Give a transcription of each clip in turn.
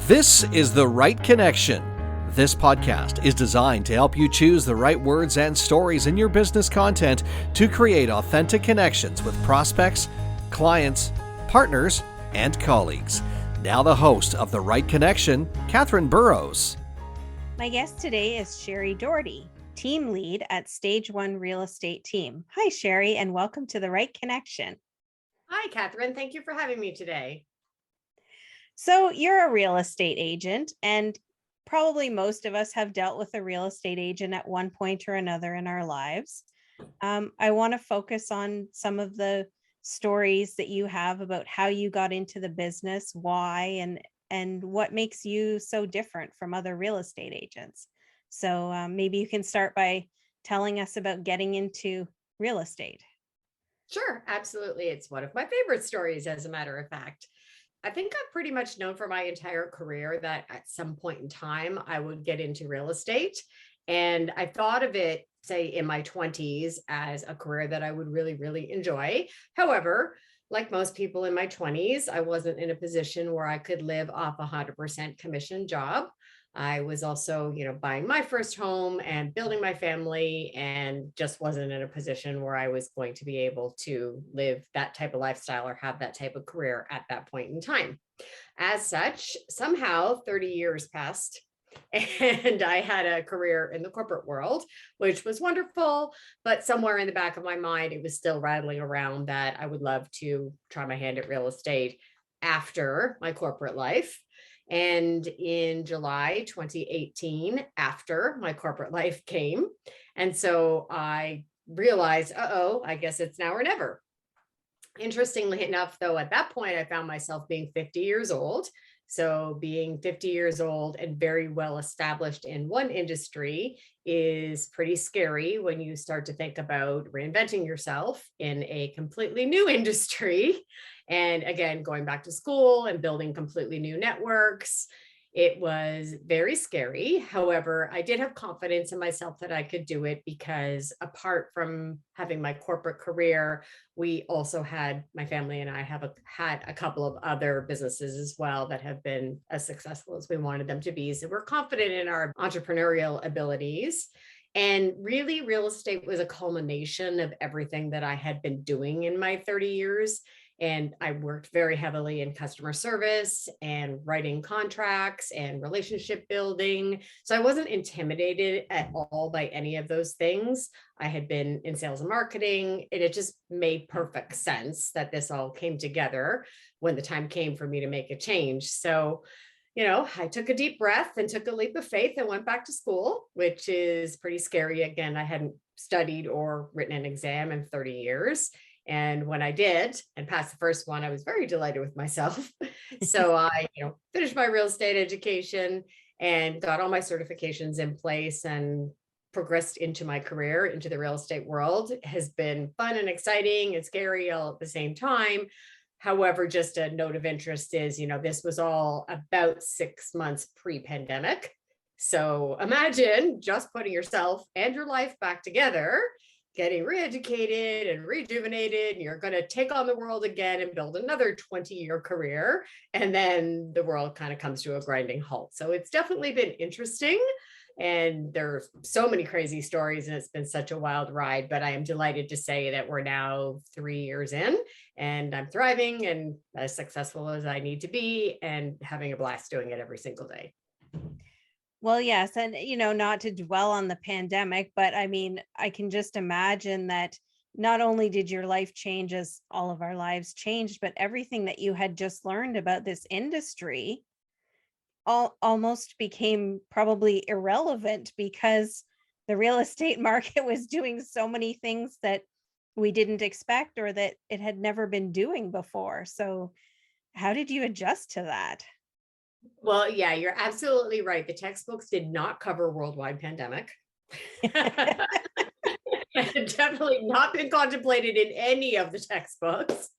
This is The Right Connection. This podcast is designed to help you choose the right words and stories in your business content to create authentic connections with prospects, clients, partners, and colleagues. Now the host of The Right Connection, Catherine Burrows. My guest today is Shari Doherty, team lead at Stage 1 Real Estate Team. Hi, Shari, and welcome to The Right Connection. Hi, Catherine. Thank you for having me today. So you're a real estate agent, and probably most of us have dealt with a real estate agent at one point or another in our lives. I want to focus on some of the stories that you have about how you got into the business, why, and what makes you so different from other real estate agents. So maybe you can start by telling us about getting into real estate. Sure, absolutely. It's one of my favorite stories, as a matter of fact. I think I'm pretty much known for my entire career that at some point in time, I would get into real estate. And I thought of it, say, in my 20s as a career that I would really, really enjoy. However, like most people in my 20s, I wasn't in a position where I could live off a 100% commission job. I was also, buying my first home and building my family, and just wasn't in a position where I was going to be able to live that type of lifestyle or have that type of career at that point in time. As such, somehow 30 years passed and I had a career in the corporate world, which was wonderful. But somewhere in the back of my mind, it was still rattling around that I would love to try my hand at real estate after my corporate life. And in July 2018, after my corporate life came. And so I realized, I guess it's now or never. Interestingly enough, though, at that point, I found myself being 50 years old. So being 50 years old and very well established in one industry is pretty scary when you start to think about reinventing yourself in a completely new industry. And again, going back to school and building completely new networks. It was very scary. However, I did have confidence in myself that I could do it because apart from having my corporate career, we also had, my family and I had a couple of other businesses as well that have been as successful as we wanted them to be. So we're confident in our entrepreneurial abilities. And really, real estate was a culmination of everything that I had been doing in my 30 years. And I worked very heavily in customer service and writing contracts and relationship building. So I wasn't intimidated at all by any of those things. I had been in sales and marketing, and it just made perfect sense that this all came together when the time came for me to make a change. So, I took a deep breath and took a leap of faith and went back to school, which is pretty scary. Again, I hadn't studied or written an exam in 30 years. And when I did and passed the first one, I was very delighted with myself. So I, finished my real estate education and got all my certifications in place and progressed into my career into the real estate world. It has been fun and exciting and scary all at the same time. However, just a note of interest is, this was all about 6 months pre-pandemic. So imagine just putting yourself and your life back together, getting re-educated and rejuvenated, and you're going to take on the world again and build another 20-year career. And then the world kind of comes to a grinding halt. So it's definitely been interesting. And there's so many crazy stories, and it's been such a wild ride. But I am delighted to say that we're now 3 years in, and I'm thriving and as successful as I need to be and having a blast doing it every single day. Well, yes. And, not to dwell on the pandemic, but I mean, I can just imagine that not only did your life change as all of our lives changed, but everything that you had just learned about this industry almost became probably irrelevant because the real estate market was doing so many things that we didn't expect or that it had never been doing before. So how did you adjust to that? Well, yeah, you're absolutely right. The textbooks did not cover worldwide pandemic. Definitely not been contemplated in any of the textbooks.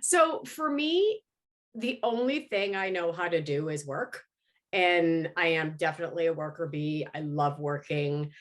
So for me, the only thing I know how to do is work. And I am definitely a worker bee. I love working.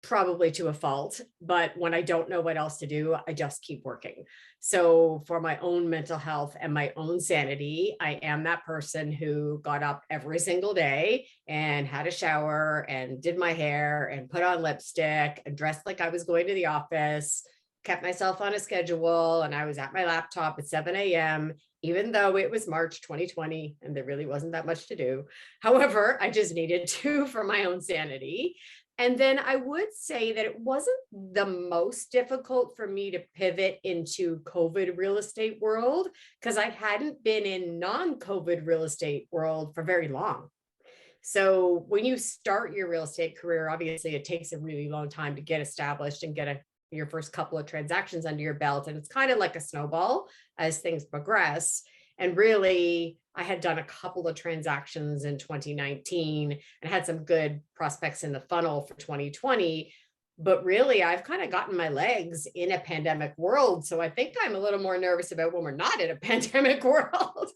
probably to a fault, but when I don't know what else to do, I just keep working. So for my own mental health and my own sanity, I am that person who got up every single day and had a shower and did my hair and put on lipstick and dressed like I was going to the office, kept myself on a schedule, and I was at my laptop at 7 a.m., even though it was March 2020 and there really wasn't that much to do. However, I just needed to for my own sanity. And then I would say that it wasn't the most difficult for me to pivot into COVID real estate world because I hadn't been in non-COVID real estate world for very long. So when you start your real estate career, obviously it takes a really long time to get established and get your first couple of transactions under your belt. And it's kind of like a snowball as things progress. And really, I had done a couple of transactions in 2019 and had some good prospects in the funnel for 2020. But really, I've kind of gotten my legs in a pandemic world. So I think I'm a little more nervous about when we're not in a pandemic world.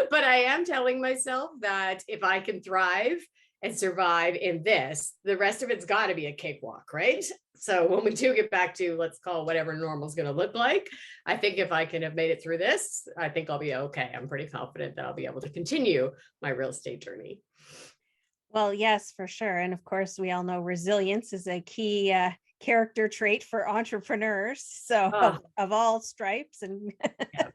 But I am telling myself that if I can thrive and survive in this, the rest of it's got to be a cakewalk, right? So when we do get back to, let's call whatever normal is going to look like, I think if I can have made it through this, I think I'll be okay. I'm pretty confident that I'll be able to continue my real estate journey. Well, yes, for sure. And of course, we all know resilience is a key character trait for entrepreneurs. So of all stripes. And Yeah.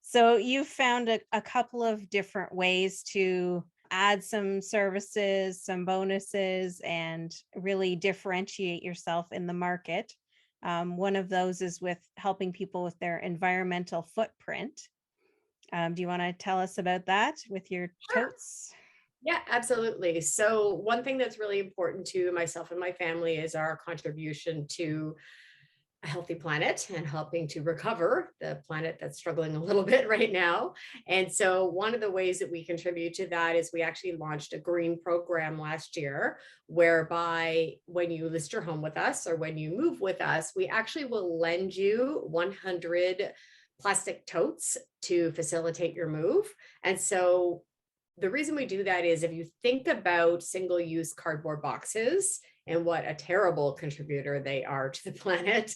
so you found a couple of different ways to add some services, some bonuses, and really differentiate yourself in the market. One of those is with helping people with their environmental footprint. Do you want to tell us about that with your totes? Yeah, absolutely. So one thing that's really important to myself and my family is our contribution to a healthy planet and helping to recover the planet that's struggling a little bit right now. And so one of the ways that we contribute to that is we actually launched a green program last year, whereby when you list your home with us or when you move with us, we actually will lend you 100 plastic totes to facilitate your move. And so the reason we do that is if you think about single-use cardboard boxes and what a terrible contributor they are to the planet,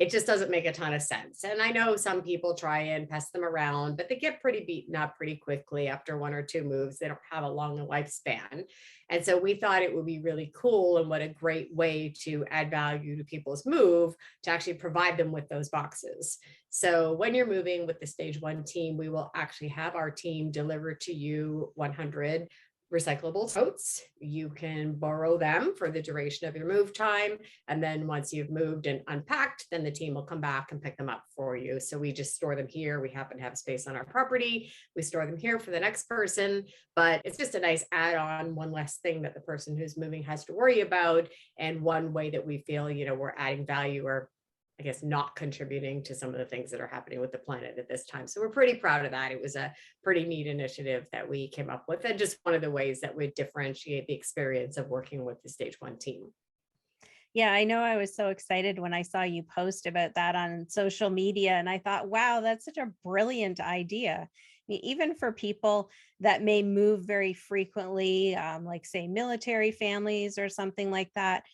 it just doesn't make a ton of sense. And I know some people try and pass them around, but they get pretty beaten up pretty quickly after one or two moves. They don't have a long lifespan. And so we thought it would be really cool and what a great way to add value to people's move to actually provide them with those boxes. So when you're moving with the stage one team, we will actually have our team deliver to you 100 recyclable totes. You can borrow them for the duration of your move time. And then once you've moved and unpacked, then the team will come back and pick them up for you. So we just store them here. We happen to have space on our property. We store them here for the next person, but it's just a nice add-on, one less thing that the person who's moving has to worry about. And one way that we feel, we're adding value or I guess not contributing to some of the things that are happening with the planet at this time. So we're pretty proud of that. It was a pretty neat initiative that we came up with and just one of the ways that would differentiate the experience of working with the stage one team. Yeah, I know I was so excited when I saw you post about that on social media and I thought, wow, that's such a brilliant idea. Even for people that may move very frequently, like say military families or something like that,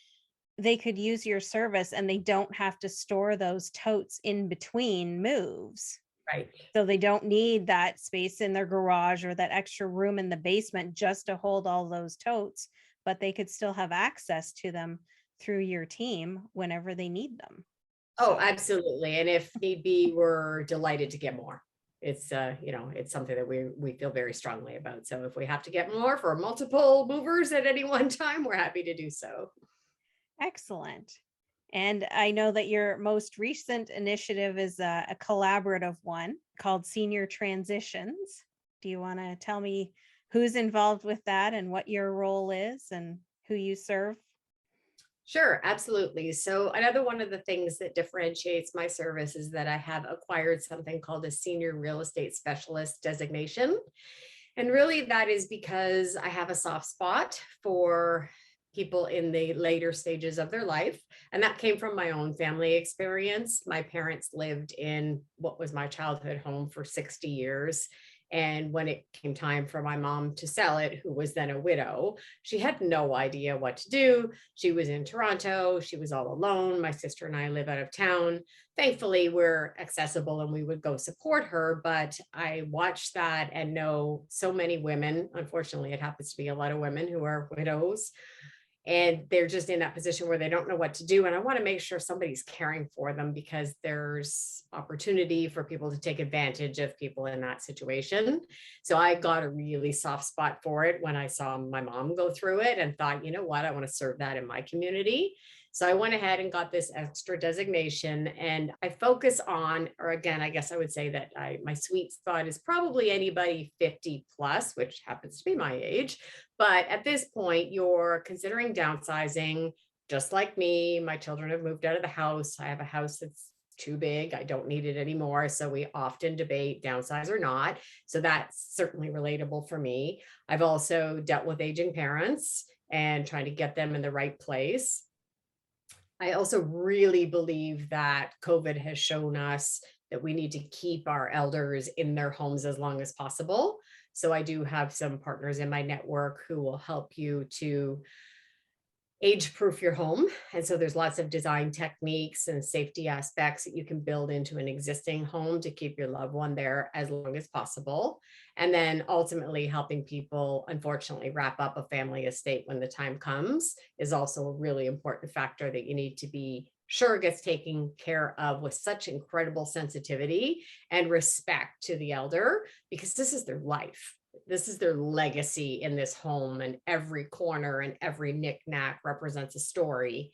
they could use your service and they don't have to store those totes in between moves. Right. So they don't need that space in their garage or that extra room in the basement just to hold all those totes, but they could still have access to them through your team whenever they need them. Oh, absolutely. And if need be, we're delighted to get more. It's it's something that we feel very strongly about. So if we have to get more for multiple movers at any one time, we're happy to do so. Excellent. And I know that your most recent initiative is a collaborative one called Senior Transitions. Do you want to tell me who's involved with that and what your role is and who you serve? Sure, absolutely. So another one of the things that differentiates my service is that I have acquired something called a senior real estate specialist designation. And really that is because I have a soft spot for people in the later stages of their life. And that came from my own family experience. My parents lived in what was my childhood home for 60 years. And when it came time for my mom to sell it, who was then a widow, she had no idea what to do. She was in Toronto. She was all alone. My sister and I live out of town. Thankfully, we're accessible and we would go support her. But I watched that and know so many women. Unfortunately, it happens to be a lot of women who are widows, and they're just in that position where they don't know what to do. And I want to make sure somebody's caring for them, because there's opportunity for people to take advantage of people in that situation. So I got a really soft spot for it when I saw my mom go through it and thought, you know what, I want to serve that in my community. So I went ahead and got this extra designation, and I focus on, or again, I guess I would say that my sweet spot is probably anybody 50 plus, which happens to be my age. But at this point, you're considering downsizing, just like me. My children have moved out of the house. I have a house that's too big. I don't need it anymore. So we often debate downsize or not. So that's certainly relatable for me. I've also dealt with aging parents and trying to get them in the right place. I also really believe that COVID has shown us that we need to keep our elders in their homes as long as possible. So I do have some partners in my network who will help you to age proof your home. And so there's lots of design techniques and safety aspects that you can build into an existing home to keep your loved one there as long as possible. And then ultimately helping people, unfortunately, wrap up a family estate when the time comes is also a really important factor that you need to be sure gets taken care of with such incredible sensitivity and respect to the elder, because this is their life. This is their legacy in this home, and every corner and every knickknack represents a story.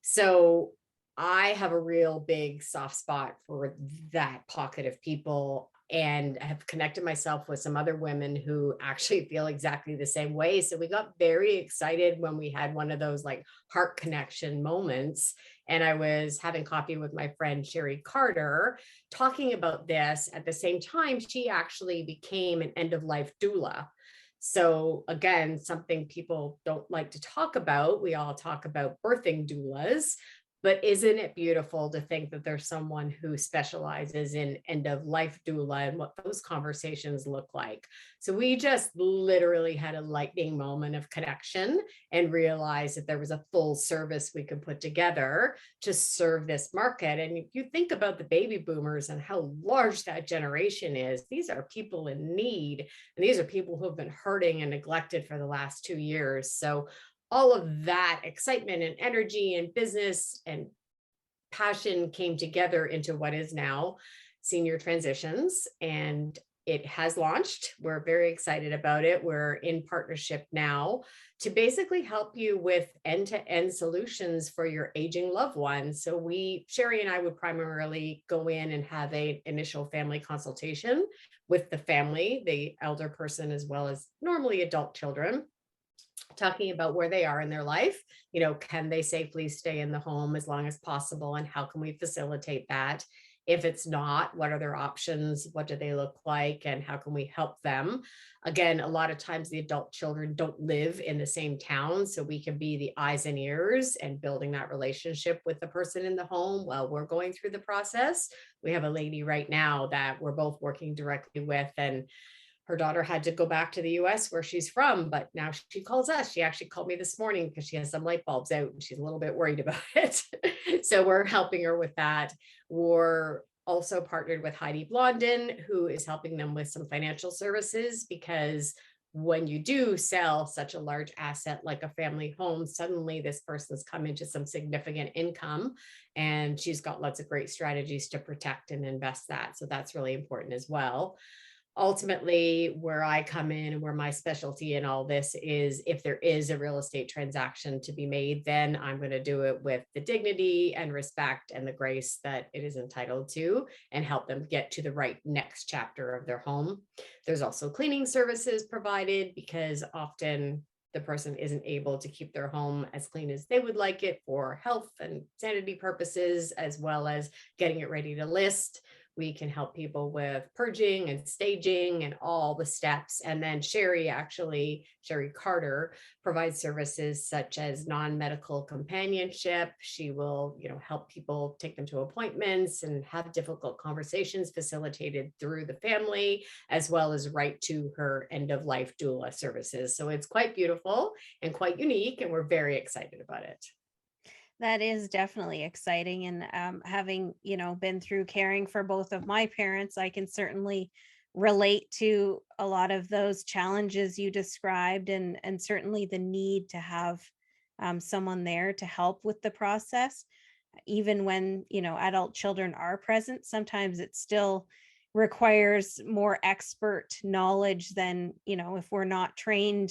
So I have a real big soft spot for that pocket of people, and I have connected myself with some other women who actually feel exactly the same way. So we got very excited when we had one of those like heart connection moments. And I was having coffee with my friend Shari Carter, talking about this. At the same time, she actually became an end of life doula. So again, something people don't like to talk about. We all talk about birthing doulas, but isn't it beautiful to think that there's someone who specializes in end of life doula and what those conversations look like? So we just literally had a lightning moment of connection and realized that there was a full service we could put together to serve this market. And if you think about the baby boomers and how large that generation is, these are people in need. And these are people who have been hurting and neglected for the last 2 years. So all of that excitement and energy and business and passion came together into what is now Senior Transitions, and it has launched. We're very excited about it. We're in partnership now to basically help you with end-to-end solutions for your aging loved ones. So Shari and I would primarily go in and have an initial family consultation with the family, the elder person, as well as normally adult children, talking about where they are in their life. Can they safely stay in the home as long as possible, and how can we facilitate that? If it's not, what are their options? What do they look like? And how can we help them? Again, a lot of times the adult children don't live in the same town, so we can be the eyes and ears and building that relationship with the person in the home while we're going through the process. We have a lady right now that we're both working directly with, and her daughter had to go back to the US where she's from, but now she calls us. She actually called me this morning because she has some light bulbs out and she's a little bit worried about it. So we're helping her with that. We're also partnered with Heidi Blondin, who is helping them with some financial services, because when you do sell such a large asset like a family home, suddenly this person's come into some significant income, and she's got lots of great strategies to protect and invest that. So that's really important as well. Ultimately, where I come in and where my specialty in all this is, if there is a real estate transaction to be made, then I'm going to do it with the dignity and respect and the grace that it is entitled to, and help them get to the right next chapter of their home. There's also cleaning services provided, because often the person isn't able to keep their home as clean as they would like it for health and sanity purposes, as well as getting it ready to list. We can help people with purging and staging and all the steps. And then Shari Carter provides services such as non-medical companionship. She will, help people, take them to appointments and have difficult conversations facilitated through the family, as well as right to her end of life doula services. So it's quite beautiful and quite unique, and we're very excited about it. That is definitely exciting. And having, been through caring for both of my parents, I can certainly relate to a lot of those challenges you described, and certainly the need to have someone there to help with the process. Even when, adult children are present, sometimes it still requires more expert knowledge than, if we're not trained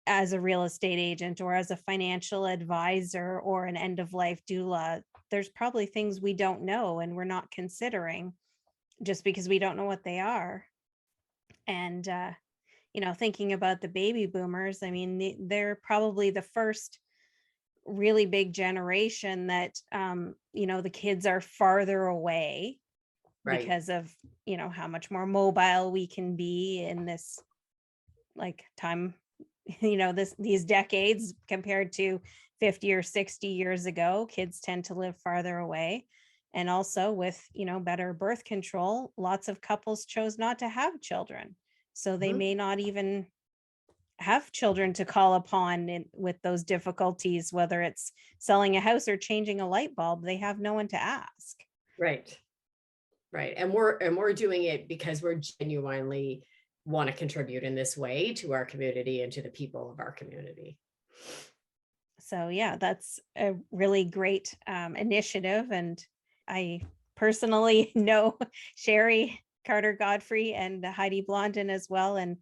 as a real estate agent or as a financial advisor or an end of life doula. There's probably things we don't know and we're not considering just because we don't know what they are. And, thinking about the baby boomers, I mean, they're probably the first really big generation that, the kids are farther away Right. because of, how much more mobile we can be in this time, these decades compared to 50 or 60 years ago. Kids tend to live farther away. And also with, better birth control, lots of couples chose not to have children. So they may not even have children to call upon with those difficulties, whether it's selling a house or changing a light bulb. They have no one to ask. Right. And we're doing it because we're genuinely want to contribute in this way to our community and to the people of our community. So yeah, that's a really great initiative. And I personally know Shari Carter Godfrey and Heidi Blondin as well. And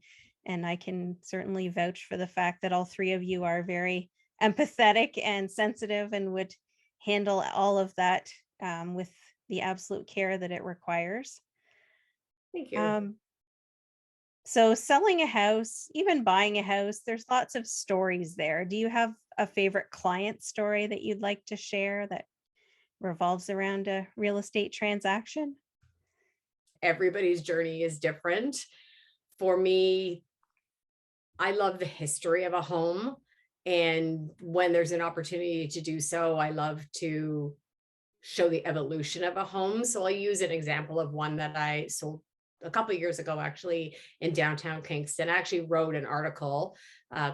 I can certainly vouch for the fact that all three of you are very empathetic and sensitive and would handle all of that with the absolute care that it requires. Thank you. So selling a house, even buying a house, there's lots of stories there. Do you have a favorite client story that you'd like to share that revolves around a real estate transaction? Everybody's journey is different. For me, I love the history of a home. And when there's an opportunity to do so, I love to show the evolution of a home. So I'll use an example of one that I sold a couple of years ago, actually, in downtown Kingston. I actually wrote an article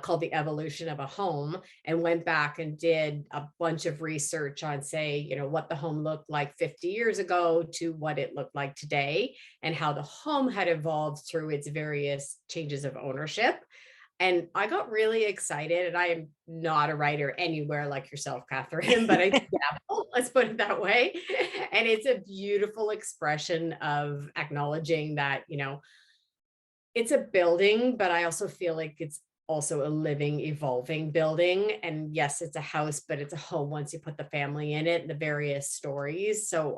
called The Evolution of a Home, and went back and did a bunch of research on, say, what the home looked like 50 years ago to what it looked like today, and how the home had evolved through its various changes of ownership. And I got really excited, and I am not a writer anywhere like yourself, Catherine, but I dabble, let's put it that way. And it's a beautiful expression of acknowledging that, it's a building, but I also feel like it's also a living, evolving building. And yes, it's a house, but it's a home once you put the family in it, the various stories. So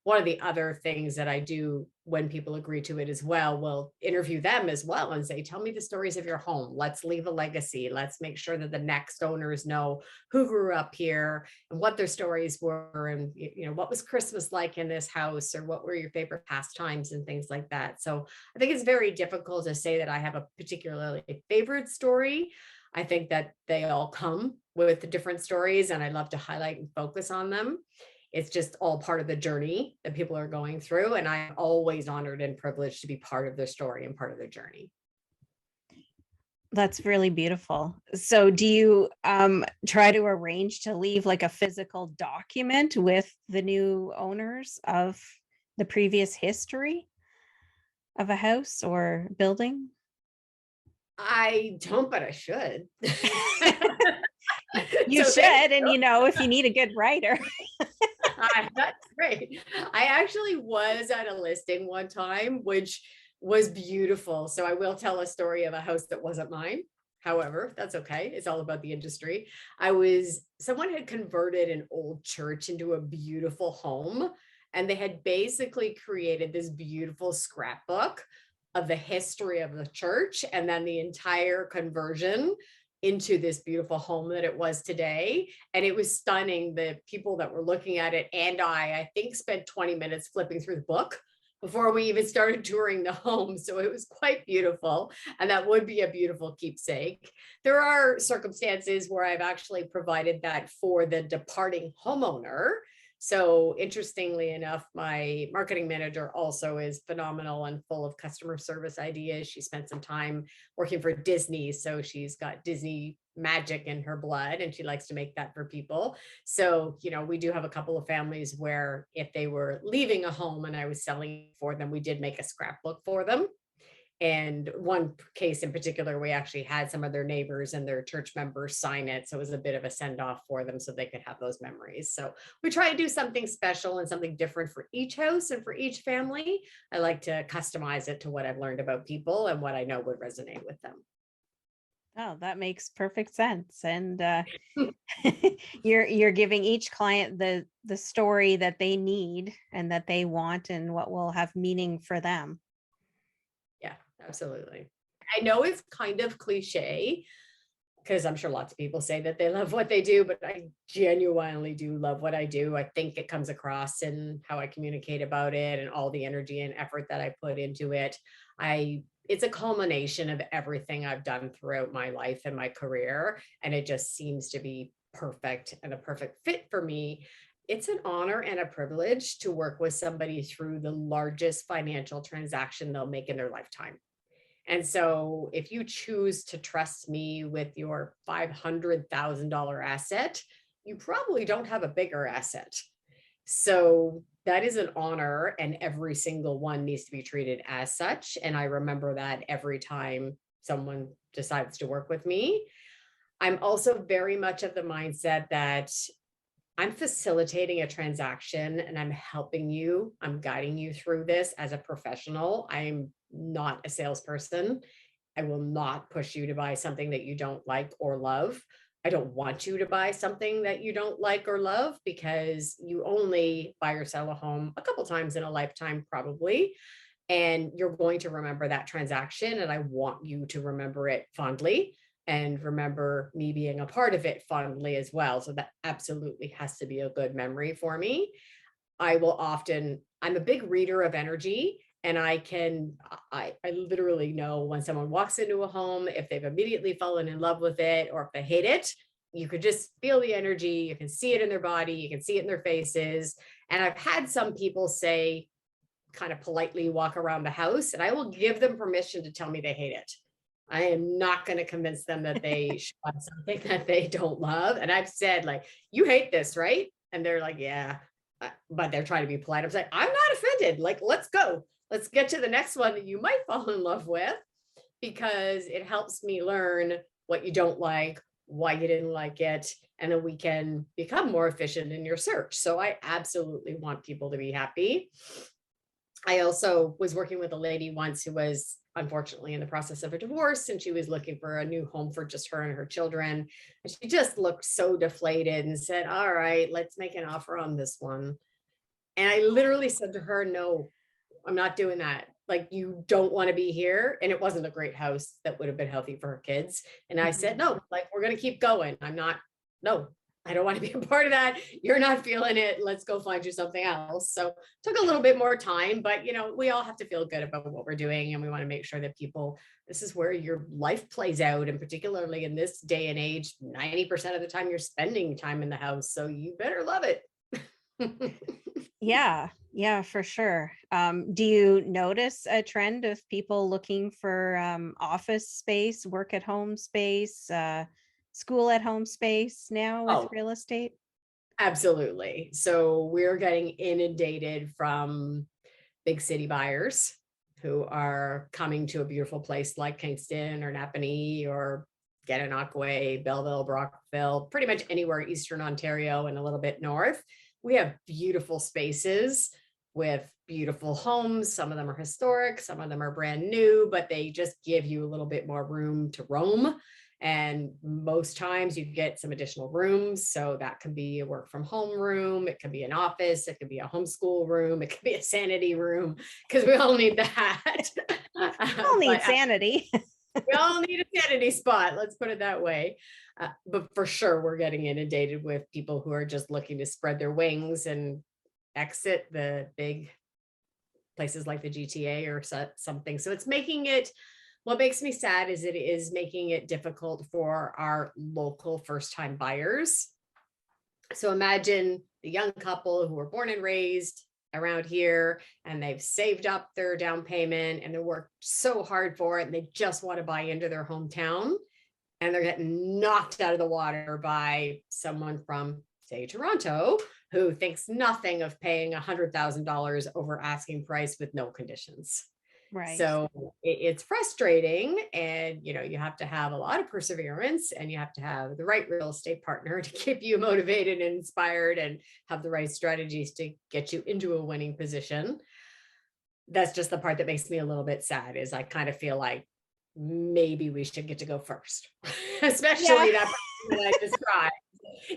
one of the other things that I do when people agree to it as well, will interview them as well and say, tell me the stories of your home. Let's leave a legacy. Let's make sure that the next owners know who grew up here and what their stories were. And, what was Christmas like in this house, or what were your favorite pastimes and things like that. So I think it's very difficult to say that I have a particularly favorite story. I think that they all come with different stories, and I love to highlight and focus on them. It's just all part of the journey that people are going through. And I'm always honored and privileged to be part of their story and part of their journey. That's really beautiful. So do you try to arrange to leave like a physical document with the new owners of the previous history of a house or building? I don't, but I should. You should. And if you need a good writer. That's great. I actually was at a listing one time, which was beautiful. So I will tell a story of a house that wasn't mine. However, that's okay. It's all about the industry. Someone had converted an old church into a beautiful home, and they had basically created this beautiful scrapbook of the history of the church, and then the entire conversion into this beautiful home that it was today. And it was stunning. The people that were looking at it, and I think spent 20 minutes flipping through the book before we even started touring the home. So it was quite beautiful. And that would be a beautiful keepsake. There are circumstances where I've actually provided that for the departing homeowner. So interestingly enough, my marketing manager also is phenomenal and full of customer service ideas. She spent some time working for Disney, so she's got Disney magic in her blood and she likes to make that for people. So, we do have a couple of families where if they were leaving a home and I was selling for them, we did make a scrapbook for them. And one case in particular, we actually had some of their neighbors and their church members sign it. So it was a bit of a send off for them so they could have those memories. So we try to do something special and something different for each house and for each family. I like to customize it to what I've learned about people and what I know would resonate with them. Oh, that makes perfect sense. And you're giving each client the story that they need and that they want and what will have meaning for them. Yeah, absolutely. I know it's kind of cliche because I'm sure lots of people say that they love what they do, but I genuinely do love what I do. I think it comes across in how I communicate about it and all the energy and effort that I put into it. It's a culmination of everything I've done throughout my life and my career, and it just seems to be perfect and a perfect fit for me. It's an honor and a privilege to work with somebody through the largest financial transaction they'll make in their lifetime. And so if you choose to trust me with your $500,000 asset, you probably don't have a bigger asset. So that is an honor, and every single one needs to be treated as such. And I remember that every time someone decides to work with me. I'm also very much of the mindset that I'm facilitating a transaction and I'm helping you. I'm guiding you through this as a professional. I'm not a salesperson. I will not push you to buy something that you don't like or love. I don't want you to buy something that you don't like or love, because you only buy or sell a home a couple times in a lifetime, probably. And you're going to remember that transaction. And I want you to remember it fondly and remember me being a part of it fondly as well. So that absolutely has to be a good memory for me. I'm a big reader of energy. And I literally know when someone walks into a home, if they've immediately fallen in love with it or if they hate it. You could just feel the energy. You can see it in their body. You can see it in their faces. And I've had some people say, kind of politely walk around the house, and I will give them permission to tell me they hate it. I am not going to convince them that they should buy something that they don't love. And I've said, like, you hate this, right? And they're like, yeah, but they're trying to be polite. I'm saying, I'm not offended. Like, let's go. Let's get to the next one that you might fall in love with, because it helps me learn what you don't like, why you didn't like it, and then we can become more efficient in your search. So I absolutely want people to be happy. I also was working with a lady once who was unfortunately in the process of a divorce, and she was looking for a new home for just her and her children. And she just looked so deflated and said, all right, let's make an offer on this one. And I literally said to her, no, I'm not doing that. Like, you don't want to be here. And it wasn't a great house that would have been healthy for her kids. And I said, no, like, we're going to keep going. I don't want to be a part of that. You're not feeling it. Let's go find you something else. So it took a little bit more time, but we all have to feel good about what we're doing. And we want to make sure that this is where your life plays out. And particularly in this day and age, 90% of the time you're spending time in the house. So you better love it. Yeah, for sure. Do you notice a trend of people looking for office space, work at home space, school at home space now with real estate? Absolutely. So we're getting inundated from big city buyers who are coming to a beautiful place like Kingston or Napanee or Gananoque, Belleville, Brockville, pretty much anywhere Eastern Ontario and a little bit north. We have beautiful spaces with beautiful homes. Some of them are historic, some of them are brand new, but they just give you a little bit more room to roam. And most times you get some additional rooms. So that can be a work from home room. It could be an office. It could be a homeschool room. It could be a sanity room, because we all need that. We all need sanity. We all need a sanity spot. Let's put it that way. But for sure, we're getting inundated with people who are just looking to spread their wings and exit the big places like the GTA or something. So it's making it, what makes me sad is it is making it difficult for our local first-time buyers. So imagine the young couple who were born and raised around here, and they've saved up their down payment and they worked so hard for it, and they just want to buy into their hometown, and they're getting knocked out of the water by someone from, say, Toronto, who thinks nothing of paying $100,000 over asking price with no conditions. Right. So it's frustrating, and you have to have a lot of perseverance, and you have to have the right real estate partner to keep you motivated and inspired, and have the right strategies to get you into a winning position. That's just the part that makes me a little bit sad, is I kind of feel like maybe we should get to go first, especially that person that I described.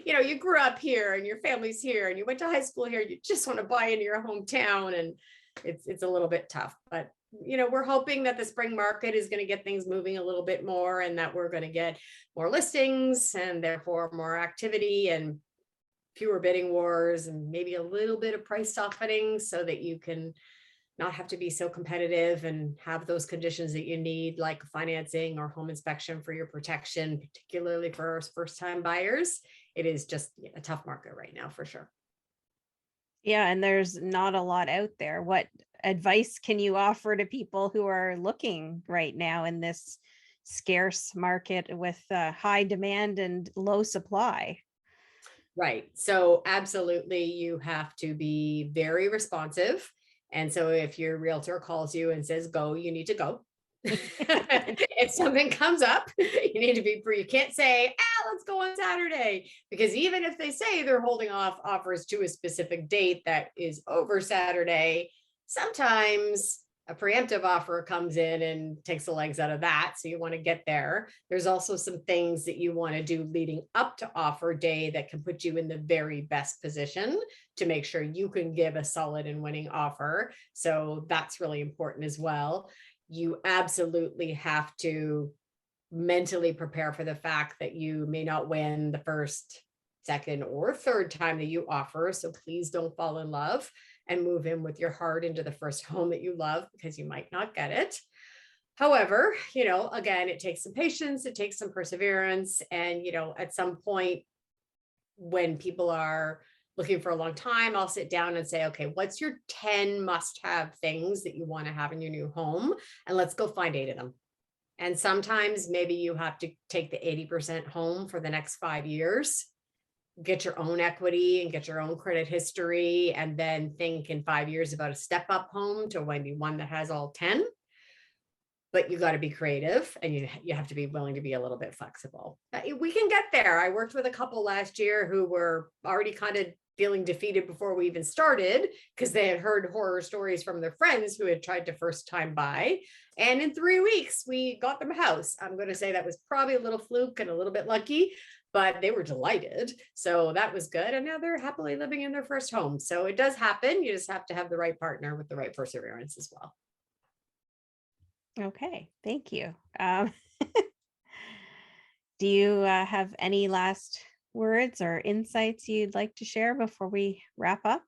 You grew up here and your family's here and you went to high school here. You just want to buy into your hometown, and it's a little bit tough, but we're hoping that the spring market is going to get things moving a little bit more, and that we're going to get more listings and therefore more activity and fewer bidding wars, and maybe a little bit of price softening, so that you can not have to be so competitive and have those conditions that you need, like financing or home inspection for your protection, particularly for first-time buyers. It is just a tough market right now, for sure. Yeah, and there's not a lot out there. What advice can you offer to people who are looking right now in this scarce market with high demand and low supply? Right. So absolutely, you have to be very responsive. And so if your realtor calls you and says, go, you need to go. If something comes up, you need to be free. You can't say, let's go on Saturday, because even if they say they're holding off offers to a specific date that is over Saturday, sometimes a preemptive offer comes in and takes the legs out of that. So you want to get there. There's also some things that you want to do leading up to offer day that can put you in the very best position to make sure you can give a solid and winning offer. So that's really important as well. You absolutely have to mentally prepare for the fact that you may not win the first, second, or third time that you offer. So please don't fall in love and move in with your heart into the first home that you love, because you might not get it. However, again, it takes some patience, it takes some perseverance. And, at some point when people are looking for a long time, I'll sit down and say, okay, what's your 10 must-have things that you want to have in your new home? And let's go find 8 of them. And sometimes maybe you have to take the 80% home for the next 5 years, get your own equity and get your own credit history, and then think in 5 years about a step-up home to maybe one that has all 10. But you got to be creative, and you have to be willing to be a little bit flexible. We can get there. I worked with a couple last year who were already kind of feeling defeated before we even started, because they had heard horror stories from their friends who had tried to first time buy. And in 3 weeks, we got them a house. I'm going to say that was probably a little fluke and a little bit lucky, but they were delighted. So that was good. And now they're happily living in their first home. So it does happen. You just have to have the right partner with the right perseverance as well. Okay, thank you. Do you have any last words or insights you'd like to share before we wrap up?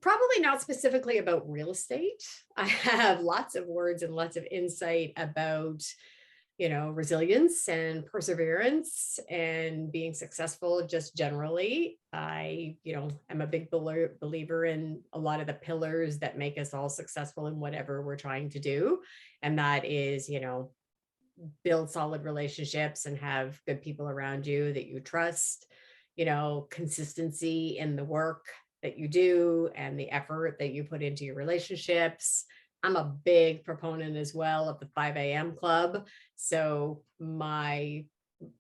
Probably not specifically about real estate. I have lots of words and lots of insight about, resilience and perseverance and being successful just generally. I, am a big believer in a lot of the pillars that make us all successful in whatever we're trying to do. And that is, build solid relationships and have good people around you that you trust, consistency in the work that you do and the effort that you put into your relationships. I'm a big proponent as well of the 5 a.m. club. So my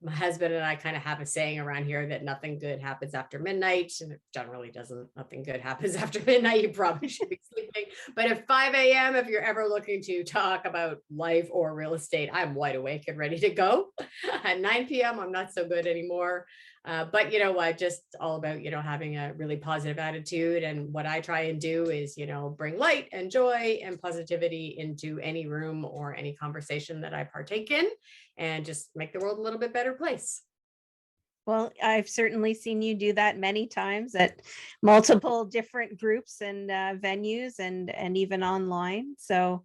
husband and I kind of have a saying around here that nothing good happens after midnight, and it generally doesn't. Nothing good happens after midnight. You probably should be sleeping. But at 5 a.m., if you're ever looking to talk about life or real estate, I'm wide awake and ready to go. At 9 p.m., I'm not so good anymore. But you know what, just all about, having a really positive attitude. And what I try and do is, bring light and joy and positivity into any room or any conversation that I partake in, and just make the world a little bit better place. Well, I've certainly seen you do that many times at multiple different groups and venues and even online. So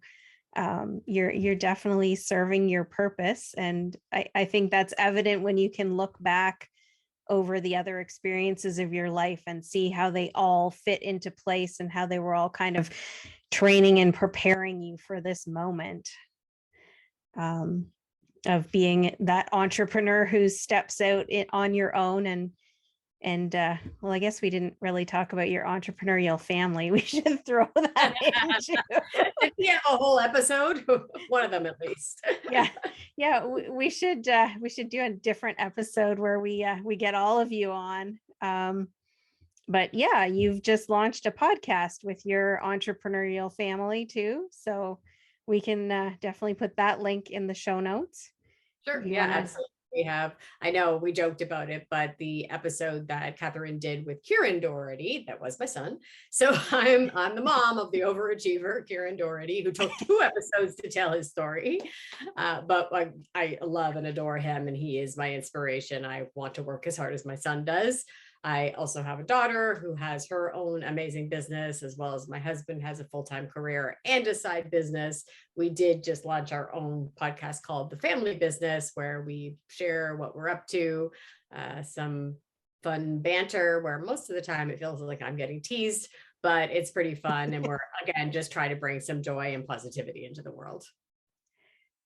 you're definitely serving your purpose. And I think that's evident when you can look back over the other experiences of your life and see how they all fit into place and how they were all kind of training and preparing you for this moment. Of being that entrepreneur who steps out on your own and well, I guess we didn't really talk about your entrepreneurial family. We should throw that into Yeah, a whole episode, one of them at least. yeah, we should do a different episode where we get all of you on. But yeah, you've just launched a podcast with your entrepreneurial family too, so we can definitely put that link in the show notes. Sure. Yeah, absolutely. We have, I know we joked about it, but the episode that Catherine did with Kieran Doherty, that was my son. So I'm the mom of the overachiever, Kieran Doherty, who took 2 episodes to tell his story. But I love and adore him, and he is my inspiration. I want to work as hard as my son does. I also have a daughter who has her own amazing business, as well as my husband has a full-time career and a side business. We did just launch our own podcast called The Family Business, where we share what we're up to, some fun banter, where most of the time it feels like I'm getting teased, but it's pretty fun. And we're, again, just trying to bring some joy and positivity into the world.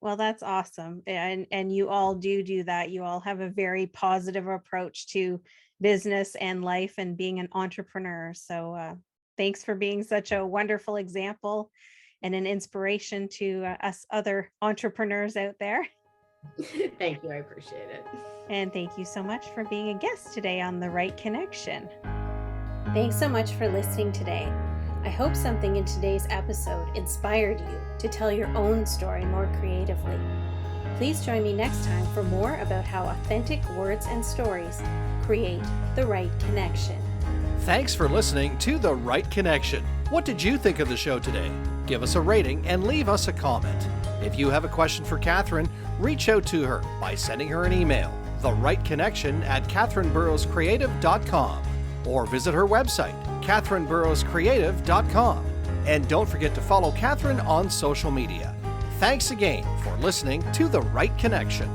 Well, that's awesome. And you all do that. You all have a very positive approach to business and life and being an entrepreneur. So thanks for being such a wonderful example and an inspiration to us other entrepreneurs out there. Thank you. I appreciate it. And thank you so much for being a guest today on The Right Connection. Thanks so much for listening today. I hope something in today's episode inspired you to tell your own story more creatively. Please join me next time for more about how authentic words and stories create the right connection. Thanks for listening to The Right Connection. What did you think of the show today? Give us a rating and leave us a comment. If you have a question for Catherine, reach out to her by sending her an email, therightconnection@catherineburrowscreative.com, or visit her website, catherineburrowscreative.com. And don't forget to follow Catherine on social media. Thanks again for listening to The Right Connection.